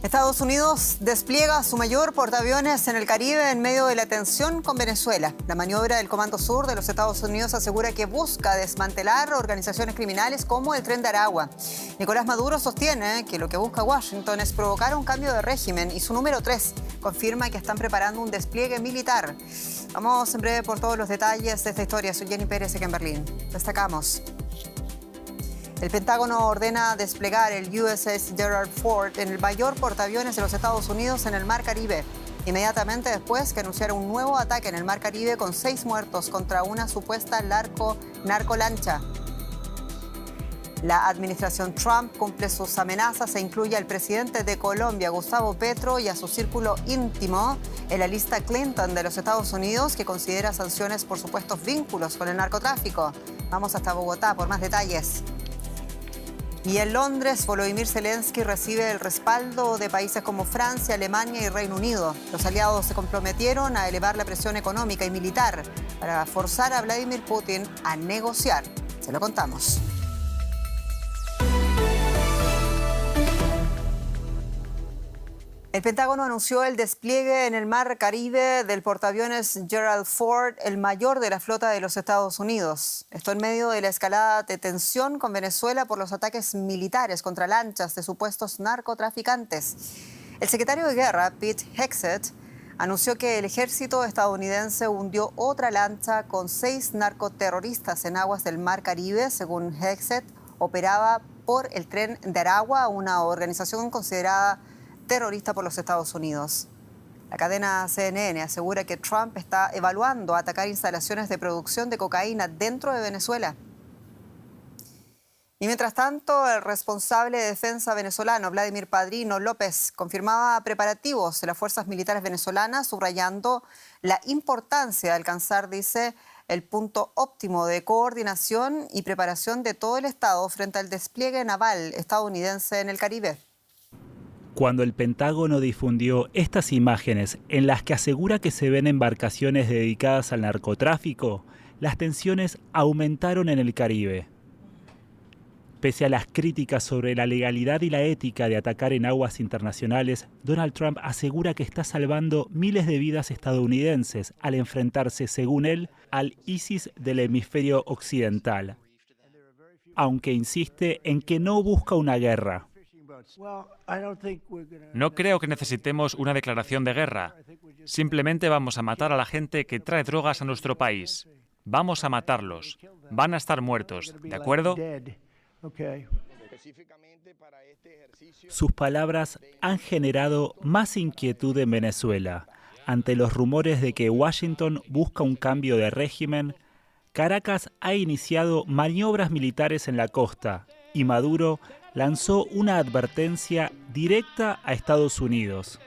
Estados Unidos despliega su mayor portaaviones en el Caribe en medio de la tensión con Venezuela. La maniobra del Comando Sur de los Estados Unidos asegura que busca desmantelar organizaciones criminales como el Tren de Aragua. Nicolás Maduro sostiene que lo que busca Washington es provocar un cambio de régimen y su número 3 confirma que están preparando un despliegue militar. Vamos en breve por todos los detalles de esta historia. Soy Jenny Pérez aquí en Berlín. Destacamos. El Pentágono ordena desplegar el USS Gerald Ford en el mayor portaaviones de los Estados Unidos en el Mar Caribe, inmediatamente después que anunciara un nuevo ataque en el Mar Caribe con 6 muertos contra una supuesta narcolancha. La administración Trump cumple sus amenazas e incluye al presidente de Colombia, Gustavo Petro, y a su círculo íntimo en la lista Clinton de los Estados Unidos, que considera sanciones por supuestos vínculos con el narcotráfico. Vamos hasta Bogotá por más detalles. Y en Londres, Volodymyr Zelensky recibe el respaldo de países como Francia, Alemania y Reino Unido. Los aliados se comprometieron a elevar la presión económica y militar para forzar a Vladimir Putin a negociar. Se lo contamos. El Pentágono anunció el despliegue en el Mar Caribe del portaaviones Gerald Ford, el mayor de la flota de los Estados Unidos. Esto en medio de la escalada de tensión con Venezuela por los ataques militares contra lanchas de supuestos narcotraficantes. El secretario de Guerra, Pete Hegseth, anunció que el ejército estadounidense hundió otra lancha con 6 narcoterroristas en aguas del Mar Caribe. Según Hegseth, operaba por el Tren de Aragua, una organización considerada terrorista por los Estados Unidos. La cadena CNN asegura que Trump está evaluando atacar instalaciones de producción de cocaína dentro de Venezuela. Y mientras tanto, el responsable de defensa venezolano, Vladimir Padrino López, confirmaba preparativos de las fuerzas militares venezolanas, subrayando la importancia de alcanzar, dice, el punto óptimo de coordinación y preparación de todo el Estado frente al despliegue naval estadounidense en el Caribe. Cuando el Pentágono difundió estas imágenes en las que asegura que se ven embarcaciones dedicadas al narcotráfico, las tensiones aumentaron en el Caribe. Pese a las críticas sobre la legalidad y la ética de atacar en aguas internacionales, Donald Trump asegura que está salvando miles de vidas estadounidenses al enfrentarse, según él, al ISIS del hemisferio occidental. Aunque insiste en que no busca una guerra. No creo que necesitemos una declaración de guerra. Simplemente vamos a matar a la gente que trae drogas a nuestro país. Vamos a matarlos. Van a estar muertos, ¿de acuerdo? Sus palabras han generado más inquietud en Venezuela. Ante los rumores de que Washington busca un cambio de régimen, Caracas ha iniciado maniobras militares en la costa y Maduro lanzó una advertencia directa a Estados Unidos.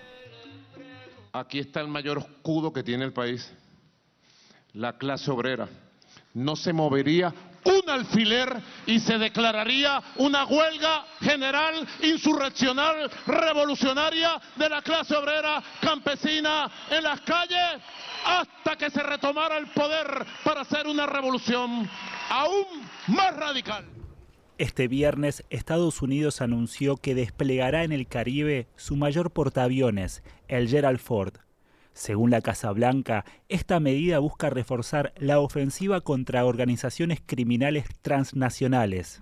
Aquí está el mayor escudo que tiene el país, la clase obrera. No se movería un alfiler y se declararía una huelga general, insurreccional, revolucionaria de la clase obrera campesina en las calles hasta que se retomara el poder para hacer una revolución aún más radical. Este viernes, Estados Unidos anunció que desplegará en el Caribe su mayor portaaviones, el Gerald Ford. Según la Casa Blanca, esta medida busca reforzar la ofensiva contra organizaciones criminales transnacionales.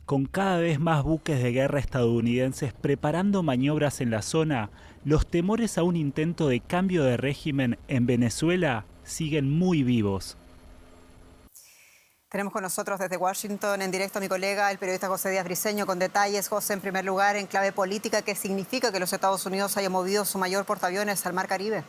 Con cada vez más buques de guerra estadounidenses preparando maniobras en la zona, los temores a un intento de cambio de régimen en Venezuela siguen muy vivos. Tenemos con nosotros desde Washington en directo a mi colega, el periodista José Díaz Briceño, con detalles. José, en primer lugar, en clave política, ¿qué significa que los Estados Unidos hayan movido su mayor portaaviones al Mar Caribe?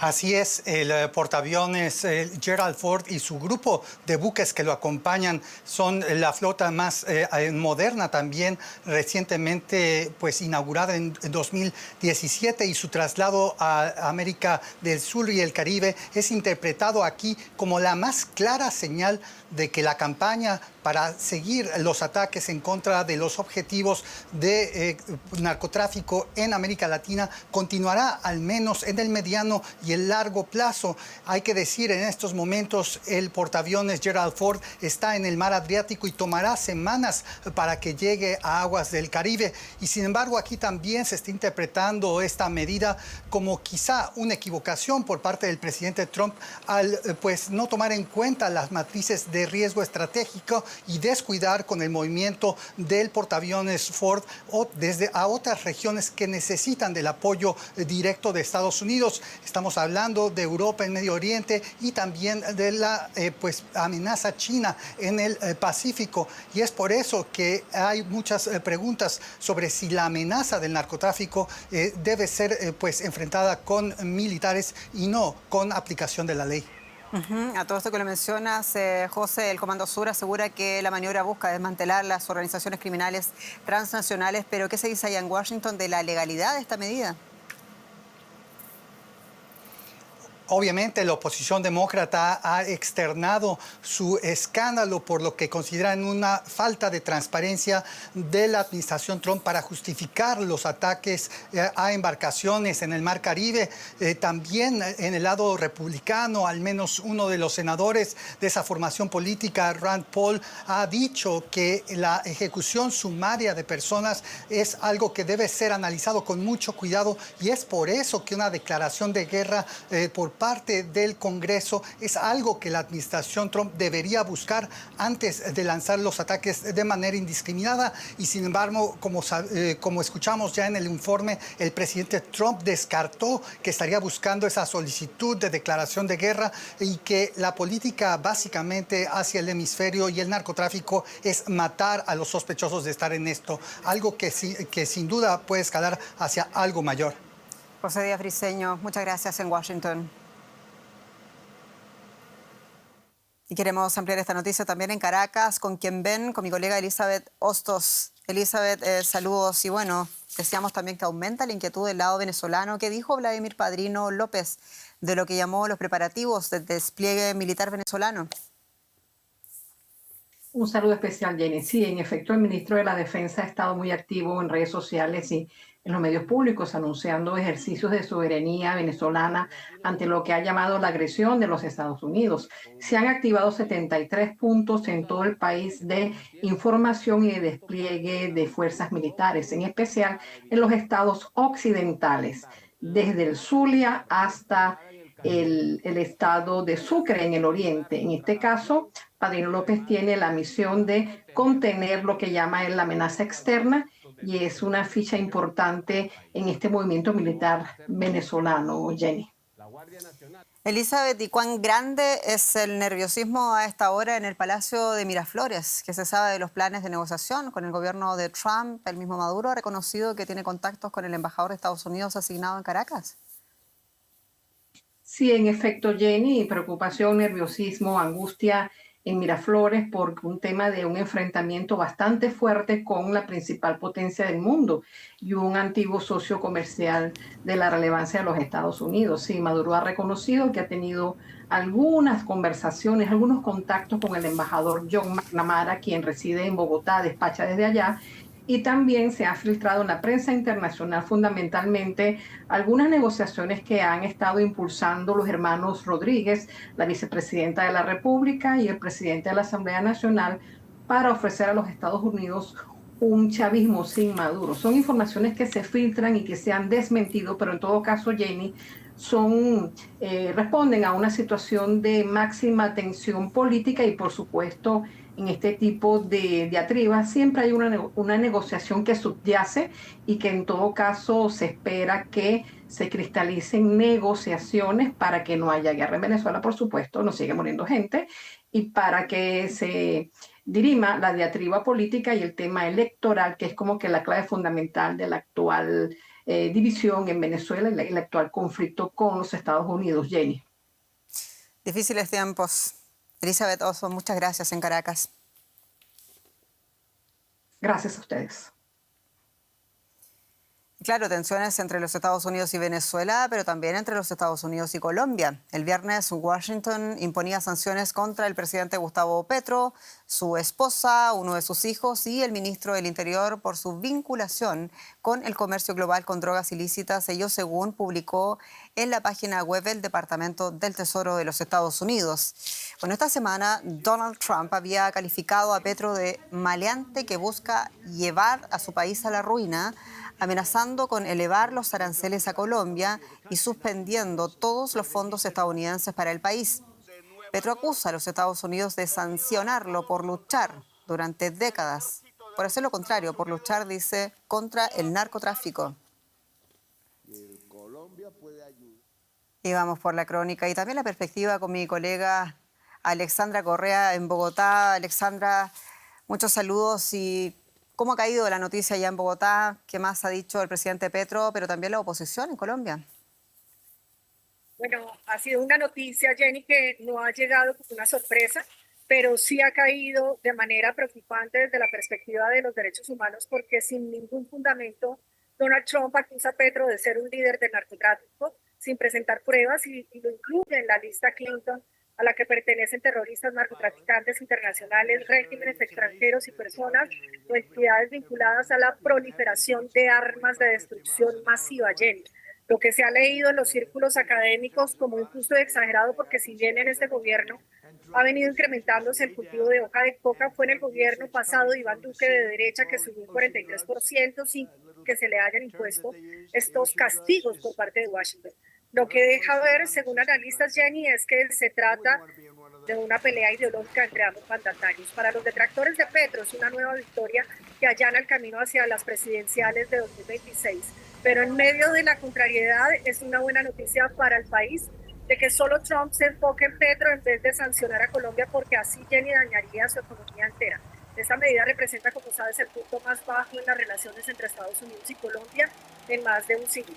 Así es, el portaaviones Gerald Ford y su grupo de buques que lo acompañan son la flota más moderna también, recientemente inaugurada en 2017, y su traslado a América del Sur y el Caribe es interpretado aquí como la más clara señal de que la campaña para seguir los ataques en contra de los objetivos de narcotráfico en América Latina continuará al menos en el mediano y y el largo plazo. Hay que decir, en estos momentos el portaaviones Gerald Ford está en el mar Adriático y tomará semanas para que llegue a aguas del Caribe. Y sin embargo, aquí también se está interpretando esta medida como quizá una equivocación por parte del presidente Trump al pues no tomar en cuenta las matrices de riesgo estratégico y descuidar con el movimiento del portaaviones Ford desde a otras regiones que necesitan del apoyo directo de Estados Unidos. Estamos hablando de Europa, en Medio Oriente y también de la pues amenaza china en el Pacífico. Y es por eso que hay muchas preguntas sobre si la amenaza del narcotráfico debe ser pues enfrentada con militares y no con aplicación de la ley. A todo esto que lo mencionas, José, el Comando Sur asegura que la maniobra busca desmantelar las organizaciones criminales transnacionales, pero ¿qué se dice allá en Washington de la legalidad de esta medida? Obviamente la oposición demócrata ha externado su escándalo por lo que consideran una falta de transparencia de la administración Trump para justificar los ataques a embarcaciones en el Mar Caribe. También en el lado republicano, al menos uno de los senadores de esa formación política, Rand Paul, ha dicho que la ejecución sumaria de personas es algo que debe ser analizado con mucho cuidado y es por eso que una declaración de guerra por parte del Congreso es algo que la administración Trump debería buscar antes de lanzar los ataques de manera indiscriminada. Y sin embargo, como escuchamos ya en el informe, el presidente Trump descartó que estaría buscando esa solicitud de declaración de guerra y que la política básicamente hacia el hemisferio y el narcotráfico es matar a los sospechosos de estar en esto, algo que sin duda puede escalar hacia algo mayor. José Díaz Briceño, muchas gracias en Washington. Y queremos ampliar esta noticia también en Caracas, con mi colega Elizabeth Hostos. Elizabeth, saludos. Y bueno, decíamos también que aumenta la inquietud del lado venezolano. ¿Qué dijo Vladimir Padrino López de lo que llamó los preparativos del despliegue militar venezolano? Un saludo especial, Jenny. Sí, en efecto, el ministro de la Defensa ha estado muy activo en redes sociales y en los medios públicos anunciando ejercicios de soberanía venezolana ante lo que ha llamado la agresión de los Estados Unidos. Se han activado 73 puntos en todo el país de información y de despliegue de fuerzas militares, en especial en los estados occidentales, desde el Zulia hasta el estado de Sucre en el oriente. En este caso, Padrino López tiene la misión de contener lo que llama él la amenaza externa y es una ficha importante en este movimiento militar venezolano, Jenny. Elizabeth, ¿y cuán grande es el nerviosismo a esta hora en el Palacio de Miraflores? ¿Qué se sabe de los planes de negociación con el gobierno de Trump? El mismo Maduro ha reconocido que tiene contactos con el embajador de Estados Unidos asignado en Caracas. Sí, en efecto, Jenny, preocupación, nerviosismo, angustia en Miraflores por un tema de un enfrentamiento bastante fuerte con la principal potencia del mundo y un antiguo socio comercial de la relevancia de los Estados Unidos. Sí, Maduro ha reconocido que ha tenido algunas conversaciones, algunos contactos con el embajador John McNamara, quien reside en Bogotá, despacha desde allá, y también se ha filtrado en la prensa internacional fundamentalmente algunas negociaciones que han estado impulsando los hermanos Rodríguez, la vicepresidenta de la República y el presidente de la Asamblea Nacional, para ofrecer a los Estados Unidos un chavismo sin Maduro. Son informaciones que se filtran y que se han desmentido, pero en todo caso, Jenny, responden a una situación de máxima tensión política y, por supuesto, en este tipo de diatribas siempre hay una negociación que subyace y que en todo caso se espera que se cristalicen negociaciones para que no haya guerra en Venezuela, por supuesto, no sigue muriendo gente, y para que se dirima la diatriba política y el tema electoral, que es como que la clave fundamental de la actual división en Venezuela y el actual conflicto con los Estados Unidos. Jenny. Difíciles tiempos. Elizabeth Oso, muchas gracias en Caracas. Gracias a ustedes. Claro, tensiones entre los Estados Unidos y Venezuela, pero también entre los Estados Unidos y Colombia. El viernes, Washington imponía sanciones contra el presidente Gustavo Petro, su esposa, uno de sus hijos y el ministro del Interior por su vinculación con el comercio global con drogas ilícitas. Ello según publicó en la página web del Departamento del Tesoro de los Estados Unidos. Bueno, esta semana Donald Trump había calificado a Petro de maleante que busca llevar a su país a la ruina, amenazando con elevar los aranceles a Colombia y suspendiendo todos los fondos estadounidenses para el país. Petro acusa a los Estados Unidos de sancionarlo por luchar durante décadas, por hacer lo contrario, por luchar, dice, contra el narcotráfico. Y vamos por la crónica y también la perspectiva con mi colega Alexandra Correa en Bogotá. Alexandra, muchos saludos. ¿Y cómo ha caído la noticia allá en Bogotá? ¿Qué más ha dicho el presidente Petro, pero también la oposición en Colombia? Bueno, ha sido una noticia, Jenny, que no ha llegado como una sorpresa, pero sí ha caído de manera preocupante desde la perspectiva de los derechos humanos, porque sin ningún fundamento Donald Trump acusa a Petro de ser un líder del narcotráfico, sin presentar pruebas, y lo incluye en la lista Clinton, a la que pertenecen terroristas, narcotraficantes internacionales, regímenes extranjeros y personas o entidades vinculadas a la proliferación de armas de destrucción masiva, Jenny. Lo que se ha leído en los círculos académicos como injusto y exagerado, porque si bien en este gobierno ha venido incrementándose el cultivo de hoja de coca, fue en el gobierno pasado de Iván Duque de derecha que subió un 43% sin que se le hayan impuesto estos castigos por parte de Washington. Lo que deja ver, según analistas, Jenny, es que se trata de una pelea ideológica entre ambos mandatarios. Para los detractores de Petro es una nueva victoria que allana el camino hacia las presidenciales de 2026. Pero en medio de la contrariedad es una buena noticia para el país de que solo Trump se enfoque en Petro en vez de sancionar a Colombia, porque así Jenny dañaría su economía entera. Esta medida representa, como sabes, el punto más bajo en las relaciones entre Estados Unidos y Colombia en más de un siglo.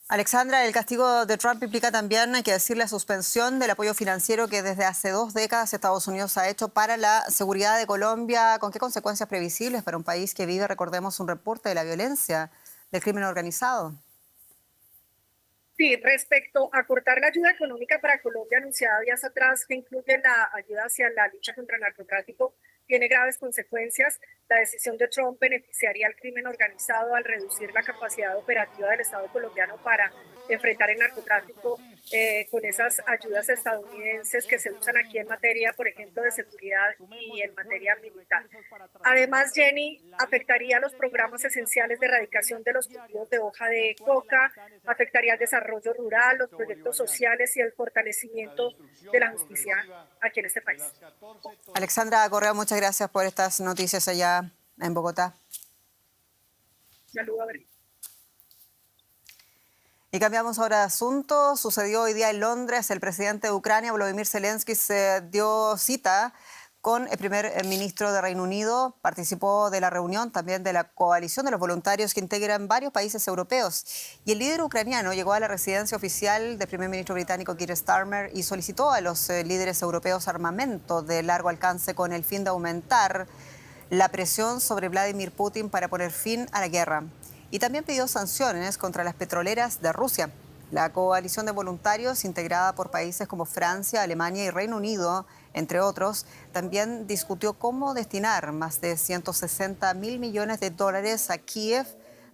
Alexandra, el castigo de Trump implica también, hay que decir, la suspensión del apoyo financiero que desde hace 2 décadas Estados Unidos ha hecho para la seguridad de Colombia. ¿Con qué consecuencias previsibles para un país que vive, recordemos, un repunte de la violencia, del crimen organizado? Sí, respecto a cortar la ayuda económica para Colombia anunciada días atrás, que incluye la ayuda hacia la lucha contra el narcotráfico, tiene graves consecuencias. La decisión de Trump beneficiaría al crimen organizado al reducir la capacidad operativa del Estado colombiano para enfrentar el narcotráfico con esas ayudas estadounidenses que se usan aquí en materia, por ejemplo, de seguridad y en materia militar. Además, Jenny, afectaría los programas esenciales de erradicación de los cultivos de hoja de coca, afectaría el desarrollo rural, los proyectos sociales y el fortalecimiento de la justicia aquí en este país. Alexandra Correa, muchas gracias por estas noticias allá en Bogotá. Saludos a Berlín. Y cambiamos ahora de asunto. Sucedió hoy día en Londres. El presidente de Ucrania, Volodymyr Zelensky, se dio cita con el primer ministro de Reino Unido. Participó de la reunión también de la coalición de los voluntarios que integran varios países europeos. Y el líder ucraniano llegó a la residencia oficial del primer ministro británico Keir Starmer y solicitó a los líderes europeos armamento de largo alcance con el fin de aumentar la presión sobre Vladimir Putin para poner fin a la guerra. Y también pidió sanciones contra las petroleras de Rusia. La coalición de voluntarios, integrada por países como Francia, Alemania y Reino Unido, entre otros, también discutió cómo destinar más de 160.000 millones de dólares a Kiev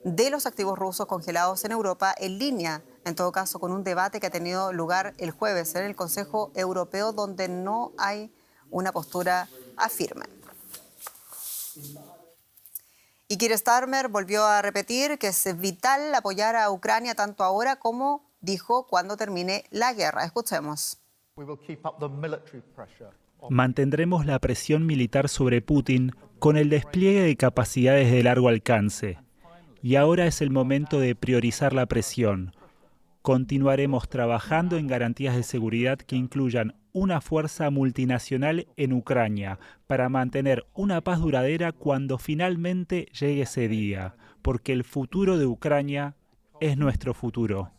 de los activos rusos congelados en Europa, en línea, en todo caso, con un debate que ha tenido lugar el jueves en el Consejo Europeo, donde no hay una postura firme. Y Keir Starmer volvió a repetir que es vital apoyar a Ucrania tanto ahora como, dijo, cuando termine la guerra. Escuchemos. Mantendremos la presión militar sobre Putin con el despliegue de capacidades de largo alcance. Y ahora es el momento de priorizar la presión. Continuaremos trabajando en garantías de seguridad que incluyan una fuerza multinacional en Ucrania para mantener una paz duradera cuando finalmente llegue ese día, porque el futuro de Ucrania es nuestro futuro.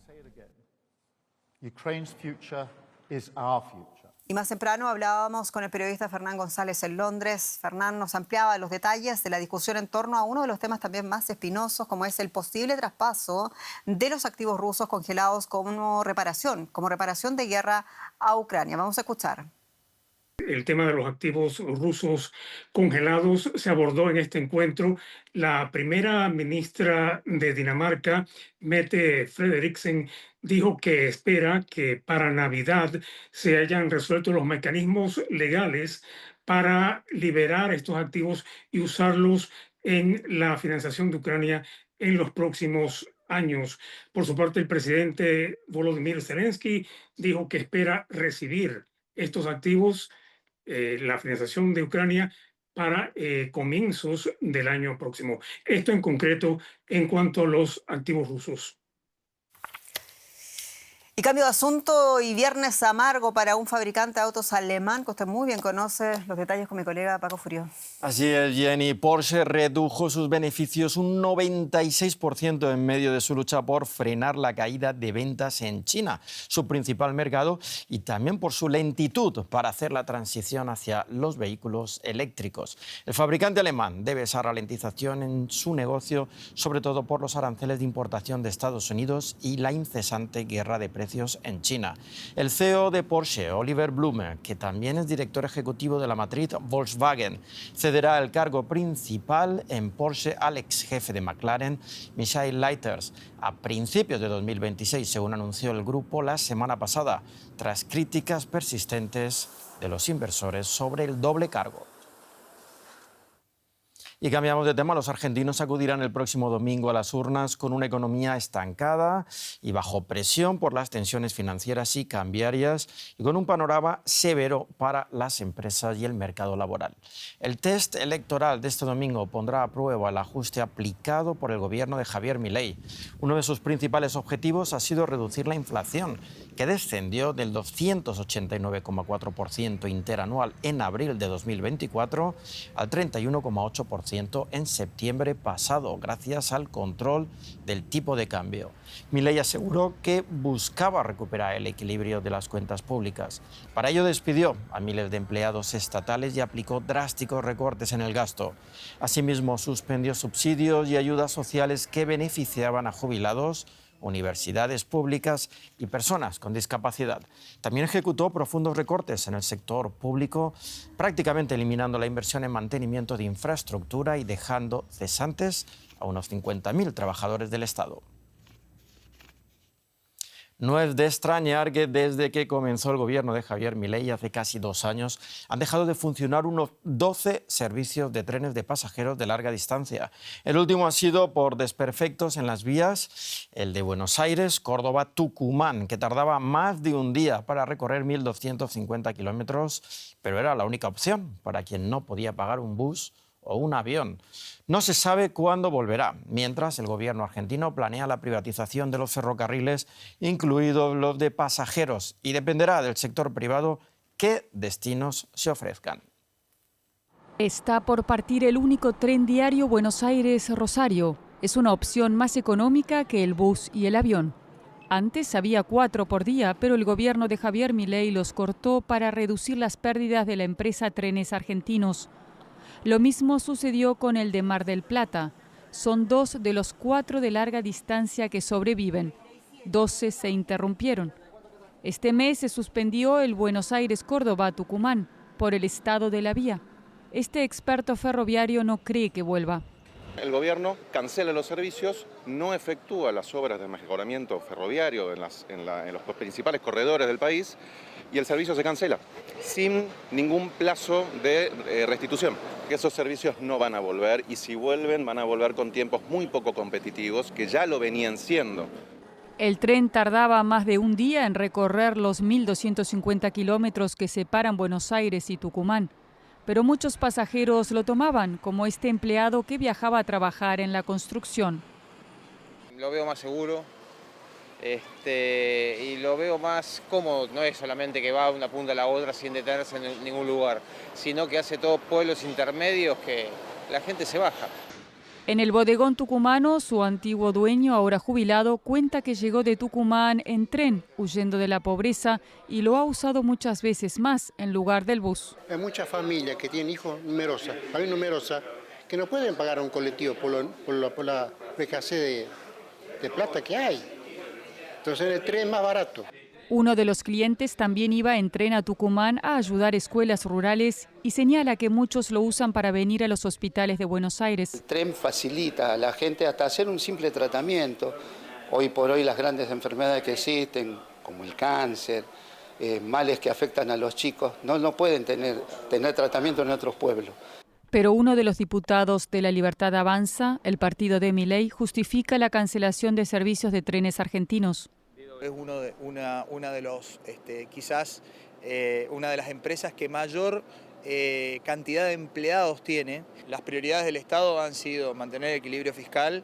Y más temprano hablábamos con el periodista Fernán González en Londres. Fernán nos ampliaba los detalles de la discusión en torno a uno de los temas también más espinosos, como es el posible traspaso de los activos rusos congelados como reparación de guerra a Ucrania. Vamos a escuchar. El tema de los activos rusos congelados se abordó en este encuentro. La primera ministra de Dinamarca, Mette Frederiksen, dijo que espera que para Navidad se hayan resuelto los mecanismos legales para liberar estos activos y usarlos en la financiación de Ucrania en los próximos años. Por su parte, el presidente Volodymyr Zelensky dijo que espera recibir estos activos, la financiación de Ucrania, para comienzos del año próximo. Esto en concreto en cuanto a los activos rusos. Y cambio de asunto y viernes amargo para un fabricante de autos alemán que usted muy bien conoce. Los detalles con mi colega Paco Furió. Así es, Jenny. Porsche redujo sus beneficios un 96% en medio de su lucha por frenar la caída de ventas en China, su principal mercado, y también por su lentitud para hacer la transición hacia los vehículos eléctricos. El fabricante alemán debe esa ralentización en su negocio, sobre todo por los aranceles de importación de Estados Unidos y la incesante guerra de precios en China. El CEO de Porsche, Oliver Blume, que también es director ejecutivo de la matriz Volkswagen, cederá el cargo principal en Porsche al ex jefe de McLaren, Michael Leiters, a principios de 2026, según anunció el grupo la semana pasada, tras críticas persistentes de los inversores sobre el doble cargo. Y cambiamos de tema. Los argentinos acudirán el próximo domingo a las urnas con una economía estancada y bajo presión por las tensiones financieras y cambiarias, y con un panorama severo para las empresas y el mercado laboral. El test electoral de este domingo pondrá a prueba el ajuste aplicado por el gobierno de Javier Milei. Uno de sus principales objetivos ha sido reducir la inflación, que descendió del 289,4% interanual en abril de 2024 al 31,8% en septiembre pasado, gracias al control del tipo de cambio. Milei aseguró que buscaba recuperar el equilibrio de las cuentas públicas. Para ello despidió a miles de empleados estatales y aplicó drásticos recortes en el gasto. Asimismo, suspendió subsidios y ayudas sociales que beneficiaban a jubilados, universidades públicas y personas con discapacidad. También ejecutó profundos recortes en el sector público, prácticamente eliminando la inversión en mantenimiento de infraestructura y dejando cesantes a unos 50.000 trabajadores del Estado. No es de extrañar que desde que comenzó el gobierno de Javier Milei hace casi 2 años han dejado de funcionar unos 12 servicios de trenes de pasajeros de larga distancia. El último ha sido por desperfectos en las vías, el de Buenos Aires, Córdoba, Tucumán, que tardaba más de un día para recorrer 1.250 kilómetros, pero era la única opción para quien no podía pagar un bus o un avión. No se sabe cuándo volverá, mientras el gobierno argentino planea la privatización de los ferrocarriles, incluidos los de pasajeros, y dependerá del sector privado qué destinos se ofrezcan. Está por partir el único tren diario Buenos Aires-Rosario. Es una opción más económica que el bus y el avión. Antes había 4 por día, pero el gobierno de Javier Milei los cortó para reducir las pérdidas de la empresa Trenes Argentinos. Lo mismo sucedió con el de Mar del Plata. Son 2 de los 4 de larga distancia que sobreviven. 12 se interrumpieron. Este mes se suspendió el Buenos Aires-Córdoba-Tucumán por el estado de la vía. Este experto ferroviario no cree que vuelva. El gobierno cancela los servicios, no efectúa las obras de mejoramiento ferroviario en los principales corredores del país y el servicio se cancela sin ningún plazo de restitución. Esos servicios no van a volver, y si vuelven van a volver con tiempos muy poco competitivos, que ya lo venían siendo. El tren tardaba más de un día en recorrer los 1.250 kilómetros que separan Buenos Aires y Tucumán. Pero muchos pasajeros lo tomaban, como este empleado que viajaba a trabajar en la construcción. Lo veo más seguro y lo veo más cómodo. No es solamente que va de una punta a la otra sin detenerse en ningún lugar, sino que hace todos pueblos intermedios que la gente se baja. En el bodegón tucumano, su antiguo dueño, ahora jubilado, cuenta que llegó de Tucumán en tren, huyendo de la pobreza, y lo ha usado muchas veces más en lugar del bus. Hay muchas familias que tienen hijos numerosas, que no pueden pagar un colectivo por la escasez de plata que hay. Entonces el tren es más barato. Uno de los clientes también iba en tren a Tucumán a ayudar escuelas rurales y señala que muchos lo usan para venir a los hospitales de Buenos Aires. El tren facilita a la gente hasta hacer un simple tratamiento. Hoy por hoy las grandes enfermedades que existen, como el cáncer, males que afectan a los chicos, no pueden tener tratamiento en otros pueblos. Pero uno de los diputados de La Libertad Avanza, el partido de Milei, justifica la cancelación de servicios de trenes argentinos. Es una de las empresas que mayor cantidad de empleados tiene. Las prioridades del Estado han sido mantener el equilibrio fiscal.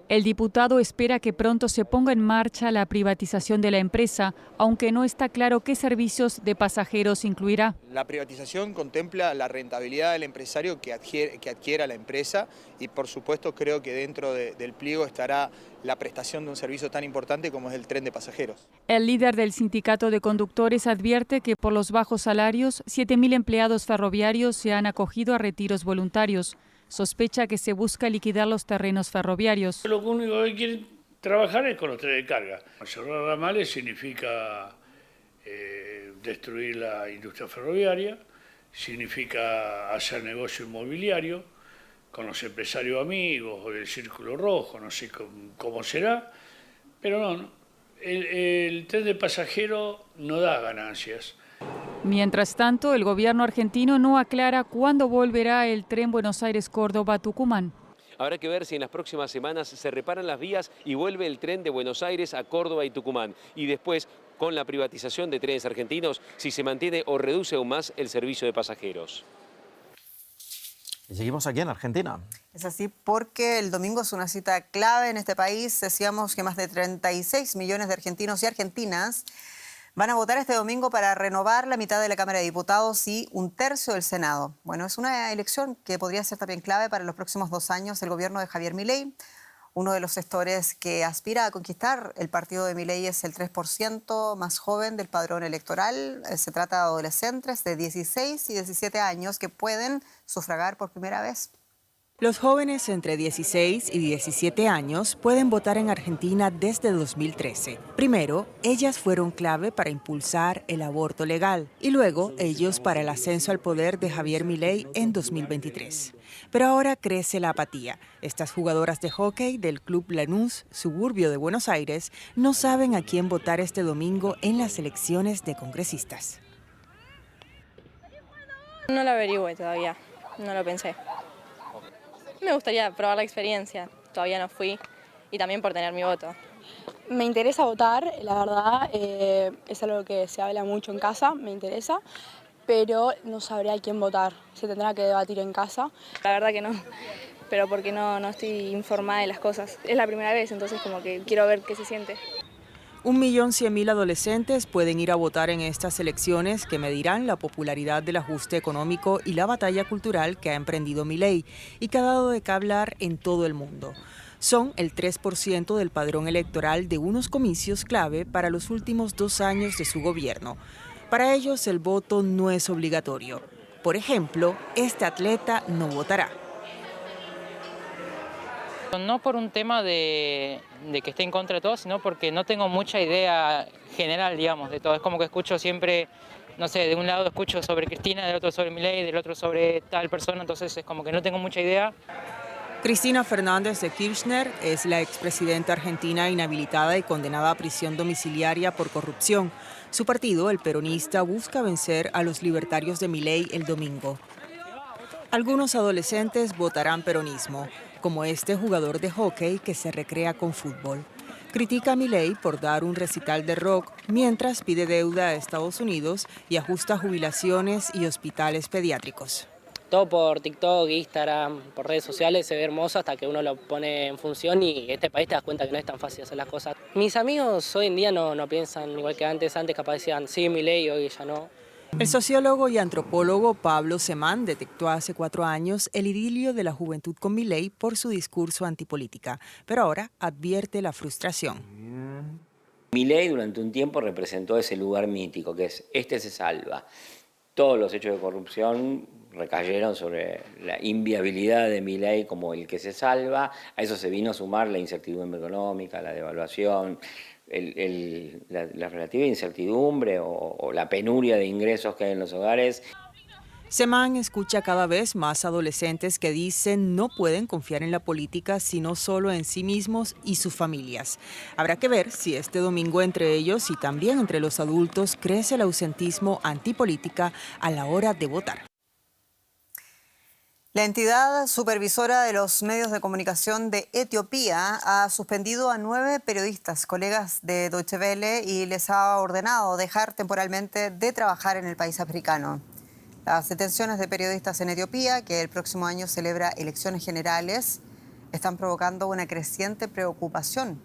El diputado espera que pronto se ponga en marcha la privatización de la empresa, aunque no está claro qué servicios de pasajeros incluirá. La privatización contempla la rentabilidad del empresario que adquiera la empresa y por supuesto creo que dentro del pliego estará la prestación de un servicio tan importante como es el tren de pasajeros. El líder del sindicato de conductores advierte que por los bajos salarios, 7.000 empleados ferroviarios se han acogido a retiros voluntarios. Sospecha que se busca liquidar los terrenos ferroviarios. Lo único que quieren trabajar es con los trenes de carga. Cerrar ramales significa destruir la industria ferroviaria, significa hacer negocio inmobiliario con los empresarios amigos o del Círculo Rojo, no sé cómo será, pero no, el tren de pasajero no da ganancias. Mientras tanto, el gobierno argentino no aclara cuándo volverá el tren Buenos Aires-Córdoba-Tucumán. Habrá que ver si en las próximas semanas se reparan las vías y vuelve el tren de Buenos Aires a Córdoba y Tucumán. Y después, con la privatización de trenes argentinos, si se mantiene o reduce aún más el servicio de pasajeros. Y seguimos aquí en Argentina. Es así porque el domingo es una cita clave en este país. Decíamos que más de 36 millones de argentinos y argentinas van a votar este domingo para renovar la mitad de la Cámara de Diputados y un tercio del Senado. Bueno, es una elección que podría ser también clave para los próximos 2 años del gobierno de Javier Milei. Uno de los sectores que aspira a conquistar el partido de Milei es el 3% más joven del padrón electoral. Se trata de adolescentes de 16 y 17 años que pueden sufragar por primera vez. Los jóvenes entre 16 y 17 años pueden votar en Argentina desde 2013. Primero, ellas fueron clave para impulsar el aborto legal y luego ellos para el ascenso al poder de Javier Milei en 2023. Pero ahora crece la apatía. Estas jugadoras de hockey del Club Lanús, suburbio de Buenos Aires, no saben a quién votar este domingo en las elecciones de congresistas. No lo averigüé todavía, no lo pensé. Me gustaría probar la experiencia, todavía no fui, y también por tener mi voto. Me interesa votar, la verdad, es algo que se habla mucho en casa, me interesa, pero no sabré a quién votar, se tendrá que debatir en casa. La verdad que no, pero porque no estoy informada de las cosas. Es la primera vez, entonces como que quiero ver qué se siente. 1.100.000 adolescentes pueden ir a votar en estas elecciones que medirán la popularidad del ajuste económico y la batalla cultural que ha emprendido Milei y que ha dado de qué hablar en todo el mundo. Son el 3% del padrón electoral de unos comicios clave para los últimos 2 años de su gobierno. Para ellos el voto no es obligatorio. Por ejemplo, este atleta no votará. No por un tema de que esté en contra de todo, sino porque no tengo mucha idea general, digamos, de todo. Es como que escucho siempre, no sé, de un lado escucho sobre Cristina, del otro sobre Milei, del otro sobre tal persona, entonces es como que no tengo mucha idea. Cristina Fernández de Kirchner es la expresidenta argentina inhabilitada y condenada a prisión domiciliaria por corrupción. Su partido, el peronista, busca vencer a los libertarios de Milei el domingo. Algunos adolescentes votarán peronismo, como este jugador de hockey que se recrea con fútbol. Critica a Milei por dar un recital de rock mientras pide deuda a Estados Unidos y ajusta jubilaciones y hospitales pediátricos. Todo por TikTok, Instagram, por redes sociales se ve hermoso hasta que uno lo pone en función y este país te das cuenta que no es tan fácil hacer las cosas. Mis amigos hoy en día no piensan igual que antes capaz decían sí Milei, hoy ya no. El sociólogo y antropólogo Pablo Semán detectó hace 4 años el idilio de la juventud con Milei por su discurso antipolítica, pero ahora advierte la frustración. Milei durante un tiempo representó ese lugar mítico que es este se salva. Todos los hechos de corrupción recayeron sobre la inviabilidad de Milei como el que se salva. A eso se vino a sumar la incertidumbre económica, la devaluación, la relativa incertidumbre o la penuria de ingresos que hay en los hogares. Semán escucha cada vez más adolescentes que dicen no pueden confiar en la política sino solo en sí mismos y sus familias. Habrá que ver si este domingo entre ellos y también entre los adultos crece el ausentismo antipolítica a la hora de votar. La entidad supervisora de los medios de comunicación de Etiopía ha suspendido a 9 periodistas, colegas de Deutsche Welle, y les ha ordenado dejar temporalmente de trabajar en el país africano. Las detenciones de periodistas en Etiopía, que el próximo año celebra elecciones generales, están provocando una creciente preocupación.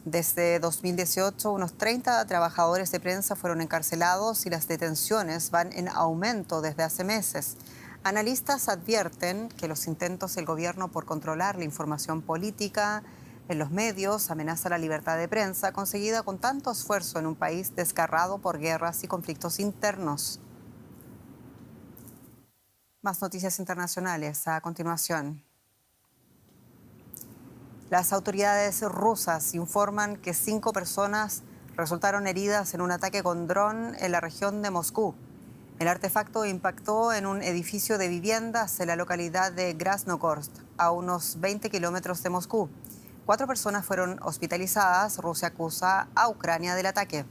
Desde 2018, unos 30 trabajadores de prensa fueron encarcelados y las detenciones van en aumento desde hace meses. Analistas advierten que los intentos del gobierno por controlar la información política en los medios amenaza la libertad de prensa conseguida con tanto esfuerzo en un país desgarrado por guerras y conflictos internos. Más noticias internacionales a continuación. Las autoridades rusas informan que 5 personas resultaron heridas en un ataque con dron en la región de Moscú. El artefacto impactó en un edificio de viviendas en la localidad de Krasnogorsk, a unos 20 kilómetros de Moscú. 4 personas fueron hospitalizadas. Rusia acusa a Ucrania del ataque.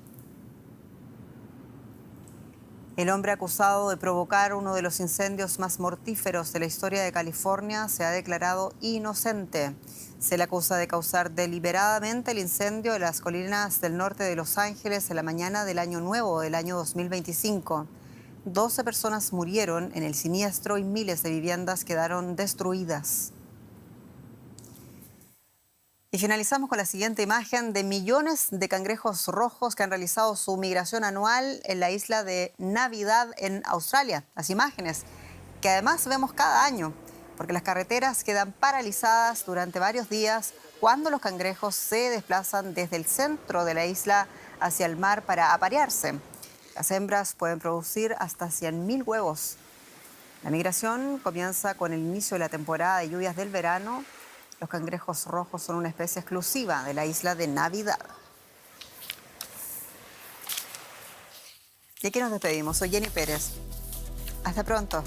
El hombre acusado de provocar uno de los incendios más mortíferos de la historia de California se ha declarado inocente. Se le acusa de causar deliberadamente el incendio en las colinas del norte de Los Ángeles en la mañana del Año Nuevo del año 2025. 12 personas murieron en el siniestro y miles de viviendas quedaron destruidas. Y finalizamos con la siguiente imagen de millones de cangrejos rojos que han realizado su migración anual en la isla de Navidad en Australia. Las imágenes que además vemos cada año, porque las carreteras quedan paralizadas durante varios días cuando los cangrejos se desplazan desde el centro de la isla hacia el mar para aparearse. Las hembras pueden producir hasta 100.000 huevos. La migración comienza con el inicio de la temporada de lluvias del verano. Los cangrejos rojos son una especie exclusiva de la isla de Navidad. Y aquí nos despedimos. Soy Jenny Pérez. Hasta pronto.